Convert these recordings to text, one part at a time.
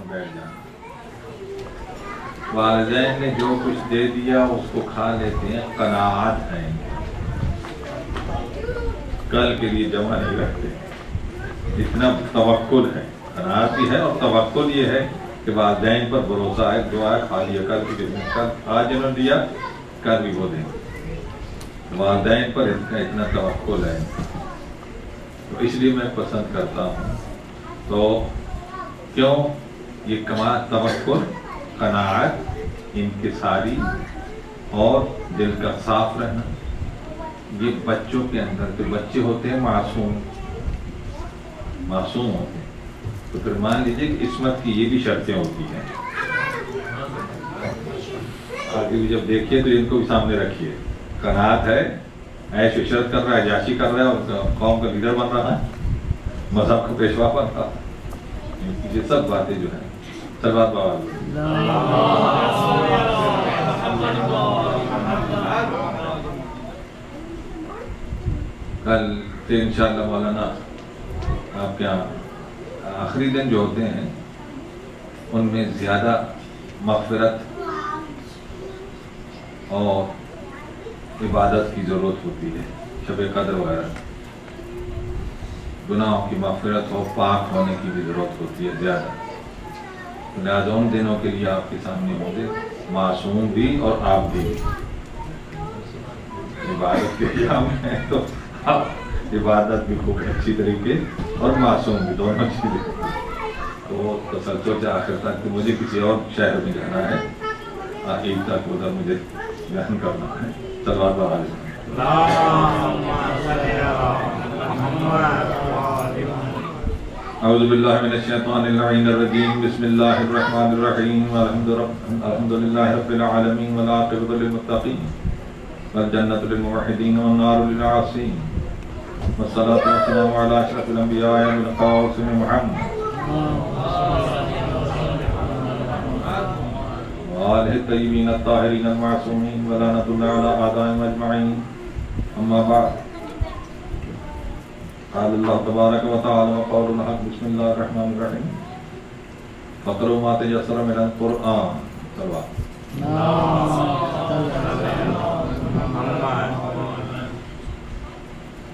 بیٹھ جانا. والدین نے جو کچھ دے دیا اس کو کھا لیتے ہیں، قناعت ہے، کل کے لیے جمع نہیں رکھتے. اتنا توکل ہے، قناعت بھی ہے اور توکل یہ ہے کہ والدین پر بھروسہ ہے، دعا ہے کھا لیا کل کی خدمت، کل آج انہوں نے دیا کل بھی وہ دیں. والدین پر اتنا توکل ہے، تو اس لیے میں پسند کرتا ہوں. تو کیوں یہ توکل، قناعت، انکساری اور دل کا صاف رہنا، یہ بچوں کے اندر، جو بچے ہوتے ہیں معصوم ہوتے ہیں، تو پھر مان لیجیے کہ عصمت کی یہ بھی شرطیں ہوتی ہیں. آگے بھی جب دیکھیے تو ان کو بھی سامنے رکھیے. قناعت ہے، عیش و عشرت کر رہا ہے، جاشی کر رہا ہے اور قوم کا لیڈر بن رہا ہے، مذہب کا پیشوا بن رہا ہے. یہ سب باتیں جو ہیں سلوات بابا. کل سے انشاءاللہ مولانا آپ کے یہاں آخری دن جو ہوتے ہیں ان میں زیادہ مغفرت اور عبادت کی ضرورت ہوتی ہے. شب قدر وغیرہ گناہوں کی مغفرت ہو، پاک ہونے کی بھی ضرورت ہوتی ہے زیادہ. لہٰذا ان دنوں کے لیے آپ کے سامنے ہوں گے معصوم بھی اور آپ بھی. عبادت کے لیے ہم ہیں تو آپ عبادت بھی خوب اچھی طریقے اور معصوم بھی، دونوں چیزیں. تو سوچا آخر تک کہ مجھے کسی اور شہر میں جانا ہے، عید تک ادھر مجھے بیان کرنا ہے. صلوات علیہ. اعوذ باللہ من الشیطان اللعین الرجیم. بسم اللہ الرحمن الرحیم. الحمد للہ رب العالمین والعاقبۃ للمتقین والجنۃ للموحدین والنار للعاصین والصلاۃ والسلام علی اشرف الانبیاء والقاسم محمد وآلہ الطیبین الطاہرین المعصومین ولعنۃ اللہ علی اعدائہم اجمعین. اما بعد، قال اللہ تبارک و تعالی وقول الحق. بسم اللہ الرحمن الرحیم. فقرؤوا ما تیسر من القرآن.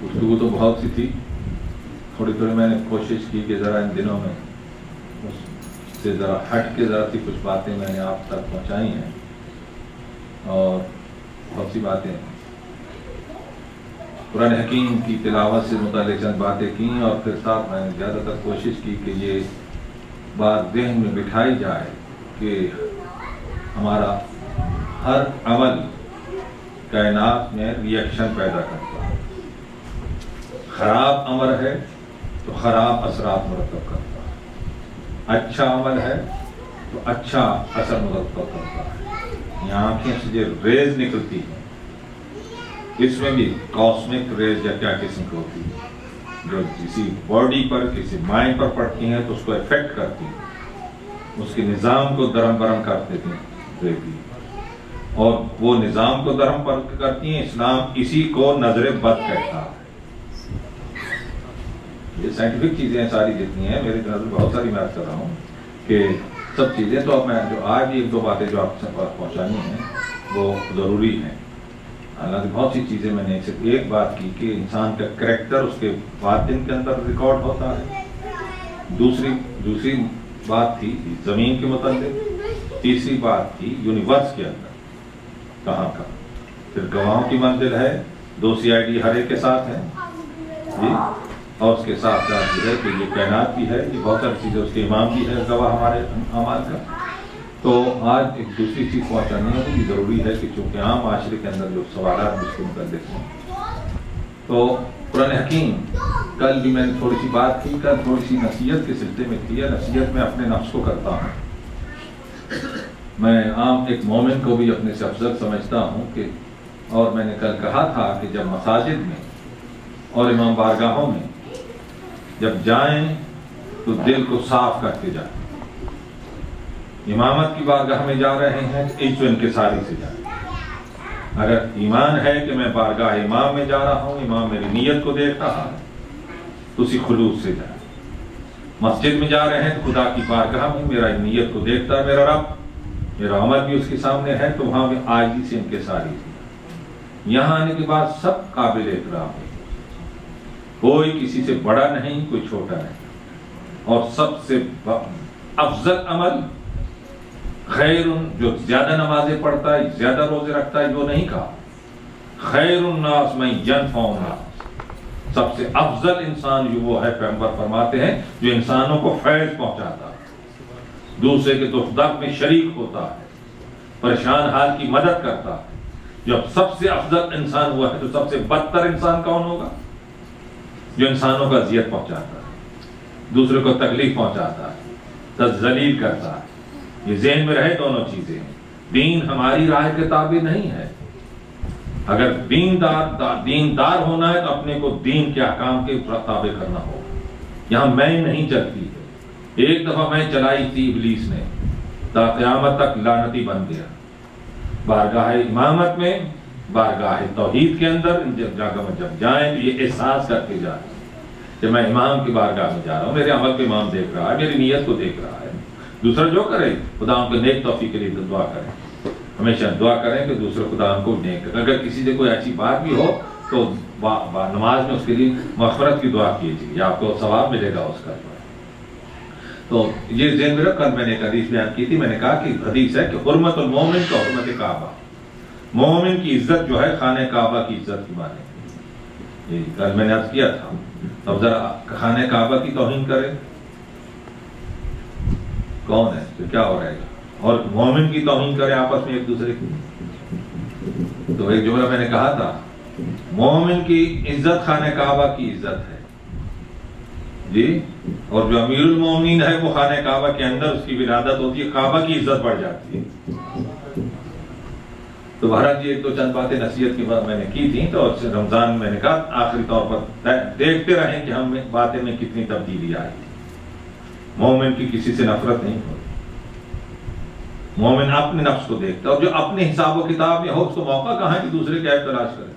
گفتگو تو بہت سی تھی، تھوڑی میں نے کوشش کی کہ ذرا ان دنوں میں اس سے ذرا ہٹ کے ذرا سی کچھ باتیں میں نے آپ تک پہنچائی ہیں، اور بہت سی باتیں قرآن حکیم کی تلاوت سے متعلق چند باتیں کی، اور پھر ساتھ میں نے زیادہ تر کوشش کی کہ یہ بات ذہن میں بٹھائی جائے کہ ہمارا ہر عمل کائنات میں ری ایکشن پیدا کرتا ہے. خراب عمل ہے تو خراب اثرات مرتب کرتا ہے، اچھا عمل ہے تو اچھا اثر مرتب کرتا ہے. یہ آنکھیں سے جو ریز نکلتی ہیں اس میں بھی کاسمک ریز یا کیا قسم کی ہوتی ہے، جو کسی باڈی پر، کسی مائنڈ پر پڑتی ہیں تو اس کو افیکٹ کرتی ہیں، اس کے نظام کو درہم برہم کر دیتی ہیں، اور وہ نظام کو درہم برہم کرتی ہیں. اسلام اسی کو نظر بد کہتا ہے. یہ سائنٹیفک چیزیں ہیں ساری جتنی ہیں، میری نظر بہت ساری میں کر رہا ہوں کہ سب چیزیں. تو اب میں جو آج ایک دو باتیں جو آپ سے پہنچانی ہیں وہ ضروری ہیں. حالانکہ بہت سی چیزیں میں نے صرف ایک بات کی کہ انسان کا کریکٹر اس کے باطن کے اندر ریکارڈ ہوتا ہے. دوسری بات تھی زمین کے متعلق. تیسری بات تھی یونیورس کے اندر کہاں کا. پھر گواہوں کی منزل ہے، 2 CID ہر ایک کے ساتھ ہے جی، اور اس کے ساتھ ساتھ یہ ہے کہ یہ کائنات بھی ہے، یہ بہت ساری چیزیں، اس کے امام بھی ہے گواہ ہمارے اعمال کا. تو آج ایک دوسری چیز پہنچانی ہے، یہ ضروری ہے کہ چونکہ عام معاشرے کے اندر جو سوالات اس کے متعلق ہیں، تو قرآن حکیم کل بھی میں نے تھوڑی سی بات کی، کل تھوڑی سی نصیحت کے سلسلے میں کی ہے. نصیحت میں اپنے نفس کو کرتا ہوں. میں عام ایک مومن کو بھی اپنے سے افضل سمجھتا ہوں کہ، اور میں نے کل کہا تھا کہ جب مساجد میں اور امام بارگاہوں میں جب جائیں تو دل کو صاف کرتے جائیں. امامت کی بارگاہ میں جا رہے ہیں تو عزت و انکساری سے جائیں. اگر ایمان ہے کہ میں بارگاہ امام میں جا رہا ہوں، امام میری نیت کو دیکھ رہا ہے، تو اسی خلوص سے جائیں. مسجد میں جا رہے ہیں تو خدا کی بارگاہ میں میرا نیت کو دیکھتا ہے میرا رب، میرا عمل بھی اس کے سامنے ہے، تو وہاں میں عاجزی سے انکساری تھی۔ یہاں آنے کے بعد سب قابل احترام ہے، کوئی کسی سے بڑا نہیں، کوئی چھوٹا نہیں، اور سب سے افضل عمل خیر، جو زیادہ نمازیں پڑھتا ہے، زیادہ روزے رکھتا ہے، جو نہیں کہا خیر الناس من ينفع الناس، سب سے افضل انسان جو وہ ہے، پیغمبر فرماتے ہیں، جو انسانوں کو فیض پہنچاتا ہے، دوسرے کے دکھ درد میں شریک ہوتا ہے، پریشان حال کی مدد کرتا ہے۔ جب سب سے افضل انسان ہوا ہے تو سب سے بدتر انسان کون ہوگا؟ جو انسانوں کو اذیت پہنچاتا ہے، دوسرے کو تکلیف پہنچاتا ہے، ذلیل کرتا ہے۔ یہ ذہن میں رہے دونوں چیزیں، دین ہماری رائے کے تابع نہیں ہے۔ اگر دیندار ہونا ہے تو اپنے کو دین کے احکام کے تابع کرنا ہوگا۔ یہاں میں نہیں چلتی ہے، ایک دفعہ میں چلائی تھی ابلیس نے، تا قیامت تک لعنتی بن گیا۔ بارگاہ امامت میں، بارگاہ توحید کے اندر جب جائیں تو یہ احساس کر کے جائیں کہ میں امام کی بارگاہ میں جا رہا ہوں، میرے عمل کو امام دیکھ رہا ہے، میری نیت کو دیکھ رہا ہے۔ دوسرا جو کرے خدا ان کو نیک توفیق کے لیے دعا کریں، ہمیشہ دعا کریں کہ دوسرے خدا ان کو نیک کریں۔ اگر کسی سے کوئی ایسی بات بھی ہو تو نماز میں اس کے لیے مغفرت کی دعا کیجیے، یا آپ کو ثواب ملے گا اس کا۔ تو یہ ذہن میں رکھ کر میں نے ایک حدیث بیان کی تھی، میں نے کہا کہ حدیث ہے کہ حرمت المومن کا حرمت کعبہ، مومن کی عزت جو ہے خانہ کعبہ کی عزت کی مانے۔ یہ کل میں نے عرض کیا تھا، اب ذرا خانہ کعبہ کی توہین کرے کون ہے تو کیا ہو رہے گا، اور مومن کی توہین کرے آپس میں ایک دوسرے کی۔ تو ایک جملہ میں نے کہا تھا، مومن کی عزت خانہ کعبہ کی عزت ہے جی، اور جو امیر المومنین ہے وہ خانہ کعبہ کے اندر اس کی ولادت ہوتی ہے، کعبہ کی عزت بڑھ جاتی ہے۔ تو بہرحال جی ایک دو چند باتیں نصیحت کی بات میں نے کی تھی، تو رمضان میں نے کہا آخری طور پر دیکھتے رہیں کہ ہم باتیں میں کتنی تبدیلی آئی۔ مومن کی کسی سے نفرت نہیں ہوتی، مومن اپنے نفس کو دیکھتا ہے، اور جو اپنے حساب و کتاب میں ہو اس کو موقع کہاں ہے کہ دوسرے کی عیب تلاش کرے۔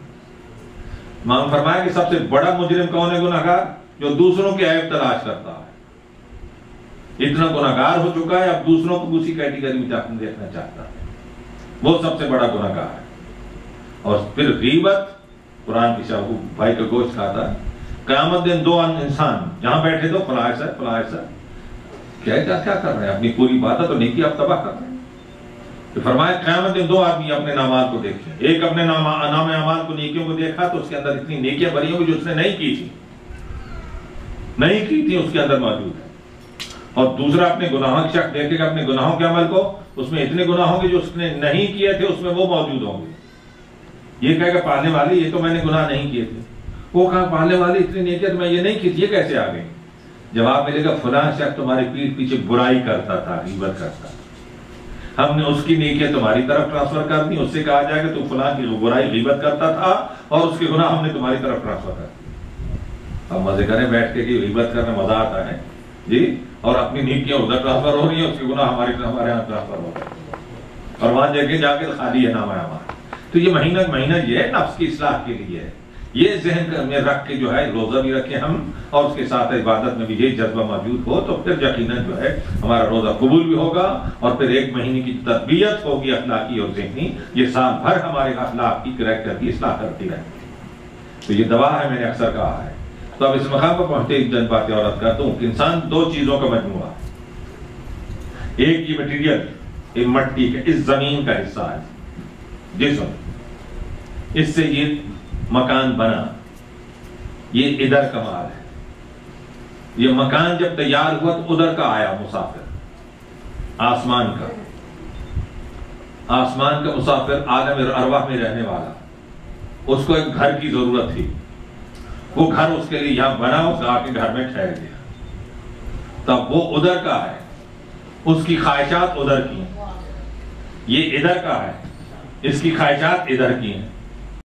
امام فرمایا کہ سب سے بڑا مجرم کون ہے؟ گناہگار، جو دوسروں کی عیب تلاش کرتا ہے، اتنا گناہگار ہو چکا ہے اب دوسروں کو اسی کیٹیگری میں دیکھنا چاہتا ہے، وہ سب سے بڑا گناہگار ہے۔ اور پھر غیبت، قرآن کی شاہ بھائی کا گوشت کھاتا ہے، قیامت دن دو انسان جہاں بیٹھے تو فلاں ایسا کیا کر رہے ہیں، اپنی پوری عبادت تو نیکی آپ تباہ کر رہے ہیں۔ تو فرمایا قیامت دن دو آدمی اپنے اعمال کو دیکھیں، ایک اپنے نام اعمال کو نیکیوں کو دیکھا تو اس کے اندر اتنی نیکیاں بھری ہوں گی جو اس نے نہیں کی تھی اس کے اندر موجود ہے، اور دوسرا اپنے گناہوں کی شک دیکھے گا، اپنے گناہوں کے عمل کو، اس میں اتنے گناہ ہوں گے جو اس نے نہیں کیے تھے اس میں وہ موجود ہوں گے۔ یہ کہے گا پالنے والے یہ تو میں نے گناہ نہیں کیے تھے، وہ کہا پالنے والے اتنی نیکیاں میں یہ نہیں کی تھی، یہ کیسے آ گئی؟ جواب ملے گا فلاں شخص تمہاری پیٹھ پیچھے برائی کرتا تھا، غیبت کرتا تھا، ہم نے اس کی نیکیاں تمہاری طرف ٹرانسفر کر دی، اس سے کہا جائے کہ تو فلاں کی برائی غیبت کرتا تھا اور اس کے گناہ ہم نے تمہاری طرف ٹرانسفر کر دی۔ اب مزے کریں بیٹھ کے کہ غیبت کرنے مزہ آتا ہے جی، اور اپنی نیکیاں ادھر ٹرانسفر ہو رہی ہیں، اس کے گناہ ہمارے یہاں ٹرانسفر ہو رہے ہیں، اور وہاں جا کے خالی ہے نام ہمارا۔ تو یہ مہینہ یہ ہے نفس کی اصلاح کے لیے ہے، یہ ذہن میں رکھ کے جو ہے روزہ بھی رکھیں ہم، اور اس کے ساتھ عبادت میں بھی یہ جذبہ موجود ہو تو پھر یقیناً جو ہے ہمارا روزہ قبول بھی ہوگا، اور پھر ایک مہینے کی تربیت ہوگی اخلاقی اور ذہنی، یہ سال بھر ہمارے اخلاق کی کریکٹر کی اصلاح کرتی رہے گی۔ تو یہ دوا ہے، میں نے اکثر کہا ہے۔ تو اب اس مقام پر پہنچتے ایک چند باتیں اور عرض کرتا ہوں کہ انسان دو چیزوں کا مجموعہ، ایک یہ مٹیریل، ایک مٹی کا، اس زمین کا حصہ ہے جسم، اس سے یہ مکان بنا، یہ ادھر کا مال ہے۔ یہ مکان جب تیار ہوا تو ادھر کا آیا مسافر، آسمان کا مسافر، عالم ارواح میں رہنے والا، اس کو ایک گھر کی ضرورت تھی، وہ گھر اس کے لیے یہاں بنا، اس آ کے گھر میں ٹھہر گیا، تب وہ ادھر کا ہے، اس کی خواہشات ادھر کی ہیں، یہ ادھر کا ہے، اس کی خواہشات ادھر کی ہیں۔